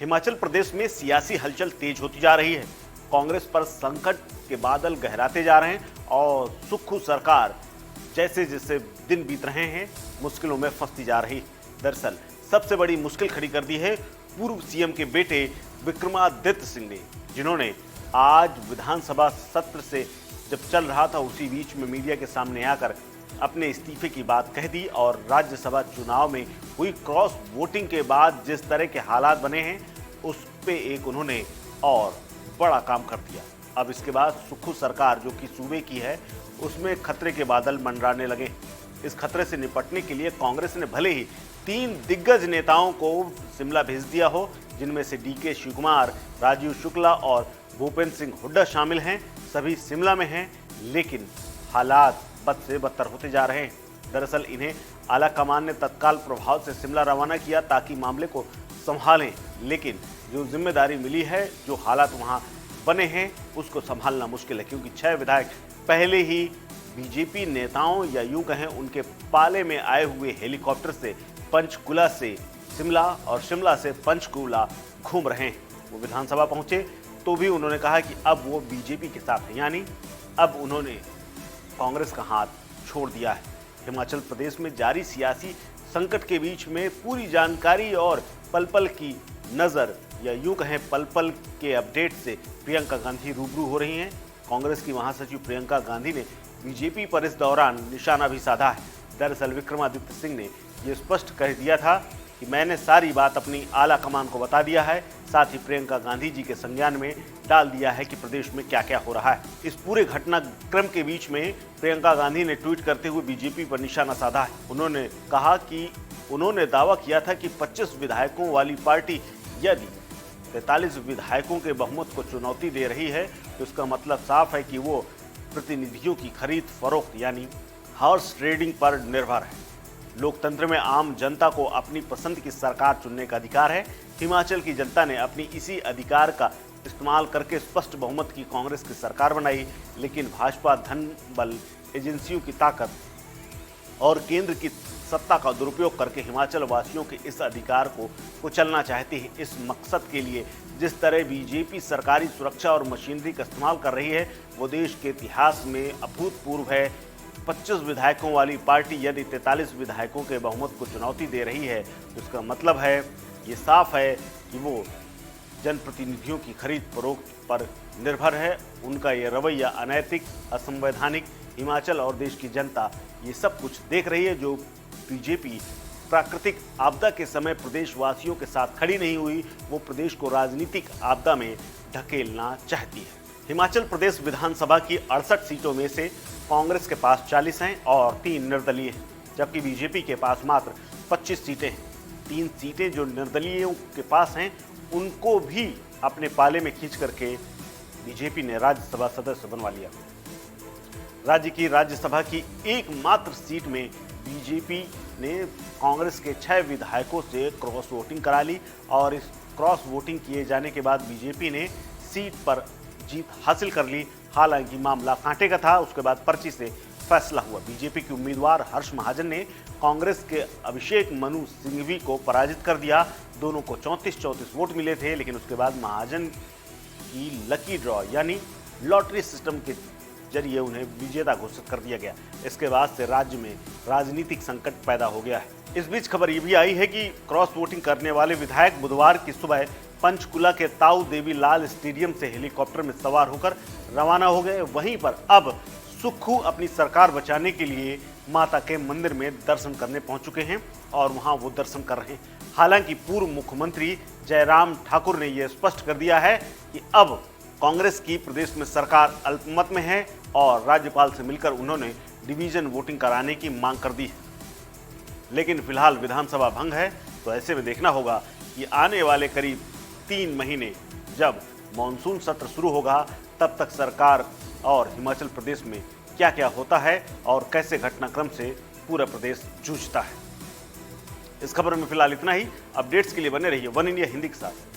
हिमाचल प्रदेश में सियासी हलचल तेज होती जा रही है। कांग्रेस पर संकट के बादल गहराते जा रहे हैं और सुक्खू सरकार जैसे जैसे दिन बीत रहे हैं मुश्किलों में फंसती जा रही। दरअसल सबसे बड़ी मुश्किल खड़ी कर दी है पूर्व सीएम के बेटे विक्रमादित्य सिंह ने, जिन्होंने आज विधानसभा सत्र से जब चल रहा था उसी बीच में मीडिया के सामने आकर अपने इस्तीफे की बात कह दी और राज्यसभा चुनाव में हुई क्रॉस वोटिंग के बाद जिस तरह के हालात बने हैं उस पे एक उन्होंने और बड़ा काम कर दिया। अब इसके बाद सुक्खू सरकार जो कि सूबे की है उसमें खतरे के बादल मंडराने लगे। इस खतरे से निपटने के लिए कांग्रेस ने भले ही 3 दिग्गज नेताओं को शिमला भेज दिया हो, जिनमें से डीके शिवकुमार, राजीव शुक्ला और भूपेंद्र सिंह हुड्डा शामिल हैं, सभी शिमला में हैं, लेकिन हालात बद से बदतर होते जा रहे हैं। दरअसल इन्हें आला कमान ने तत्काल प्रभाव से शिमला रवाना किया ताकि मामले को संभालें, लेकिन जो जिम्मेदारी मिली है, जो हालात वहां बने हैं उसको संभालना मुश्किल है, क्योंकि 6 विधायक पहले ही बीजेपी नेताओं या यूं कहें उनके पाले में आए हुए हेलीकॉप्टर से पंचकुला से शिमला और शिमला से पंचकुला घूम रहे हैं। वो विधानसभा पहुंचे तो भी उन्होंने कहा कि अब वो बीजेपी के साथ हैं, यानी अब उन्होंने कांग्रेस का हाथ छोड़ दिया है। हिमाचल प्रदेश में जारी सियासी संकट के बीच में पूरी जानकारी और पल पल की नज़र या यूं कहें पल पल के अपडेट से प्रियंका गांधी रूबरू हो रही हैं। कांग्रेस की महासचिव प्रियंका गांधी ने बीजेपी पर इस दौरान निशाना भी साधा है। दरअसल विक्रमादित्य सिंह ने यह स्पष्ट कह दिया था कि मैंने सारी बात अपनी आला कमान को बता दिया है, साथ ही प्रियंका गांधी जी के संज्ञान में डाल दिया है कि प्रदेश में क्या क्या हो रहा है। इस पूरे घटनाक्रम के बीच में प्रियंका गांधी ने ट्वीट करते हुए बीजेपी पर निशाना साधा है। उन्होंने कहा कि उन्होंने दावा किया था कि 25 विधायकों वाली पार्टी यदि 43 विधायकों के बहुमत को चुनौती दे रही है तो इसका मतलब साफ है कि वो प्रतिनिधियों की खरीद फरोख्त यानी हॉर्स ट्रेडिंग पर निर्भर है। लोकतंत्र में आम जनता को अपनी पसंद की सरकार चुनने का अधिकार है। हिमाचल की जनता ने अपनी इसी अधिकार का इस्तेमाल करके स्पष्ट बहुमत की कांग्रेस की सरकार बनाई, लेकिन भाजपा धन बल एजेंसियों की ताकत और केंद्र की सत्ता का दुरुपयोग करके हिमाचल वासियों के इस अधिकार को कुचलना चाहती है। इस मकसद के लिए जिस तरह बीजेपी सरकारी सुरक्षा और मशीनरी का इस्तेमाल कर रही है वो देश के इतिहास में अभूतपूर्व है। 25 विधायकों वाली पार्टी यदि 43 विधायकों के बहुमत को चुनौती दे रही है तो इसका मतलब है, ये साफ है कि वो जनप्रतिनिधियों की खरीद फरोख्त पर निर्भर है। उनका ये रवैया अनैतिक, असंवैधानिक, हिमाचल और देश की जनता ये सब कुछ देख रही है। जो बीजेपी प्राकृतिक आपदा के समय प्रदेशवासियों के साथ खड़ी नहीं हुई, वो प्रदेश को राजनीतिक आपदा में ढकेलना चाहती है। हिमाचल प्रदेश विधानसभा की 68 सीटों में से कांग्रेस के पास 40 हैं और 3 निर्दलीय हैं, जबकि बीजेपी के पास मात्र 25 सीटें हैं। 3 सीटें जो निर्दलीयों के पास हैं उनको भी अपने पाले में खींच करके बीजेपी ने राज्यसभा सदस्य बनवा लिया। राज्य की राज्यसभा की एकमात्र सीट में बीजेपी ने कांग्रेस के 6 विधायकों से क्रॉस वोटिंग करा ली और इस क्रॉस वोटिंग किए जाने के बाद बीजेपी ने सीट पर जीत हासिल कर ली। हालांकि मामला कांटे का था, उसके बाद पर्ची से फैसला हुआ। बीजेपी के उम्मीदवार हर्ष महाजन ने कांग्रेस के अभिषेक मनु सिंघवी को पराजित कर दिया। दोनों को 34-34 वोट मिले थे, लेकिन उसके बाद महाजन की लकी ड्रॉ यानी लॉटरी सिस्टम के जरिए उन्हें विजेता घोषित कर दिया गया। इसके बाद से राज्य में राजनीतिक संकट पैदा हो गया है। इस बीच खबर ये भी आई है कि क्रॉस वोटिंग करने वाले विधायक बुधवार की सुबह पंचकुला के ताऊ देवी लाल स्टेडियम से हेलीकॉप्टर में सवार होकर रवाना हो गए। वहीं पर अब सुक्खू अपनी सरकार बचाने के लिए माता के मंदिर में दर्शन करने पहुंच चुके हैं और वहां वो दर्शन कर रहे हैं। हालांकि पूर्व मुख्यमंत्री जयराम ठाकुर ने यह स्पष्ट कर दिया है कि अब कांग्रेस की प्रदेश में सरकार अल्पमत में है और राज्यपाल से मिलकर उन्होंने डिवीजन वोटिंग कराने की मांग कर दी है। लेकिन फिलहाल विधानसभा भंग है, तो ऐसे में देखना होगा कि आने वाले करीब 3 महीने जब मॉनसून सत्र शुरू होगा तब तक सरकार और हिमाचल प्रदेश में क्या क्या होता है और कैसे घटनाक्रम से पूरा प्रदेश जूझता है। इस खबर में फिलहाल इतना ही। अपडेट्स के लिए बने रहिए वन इंडिया हिंदी के साथ।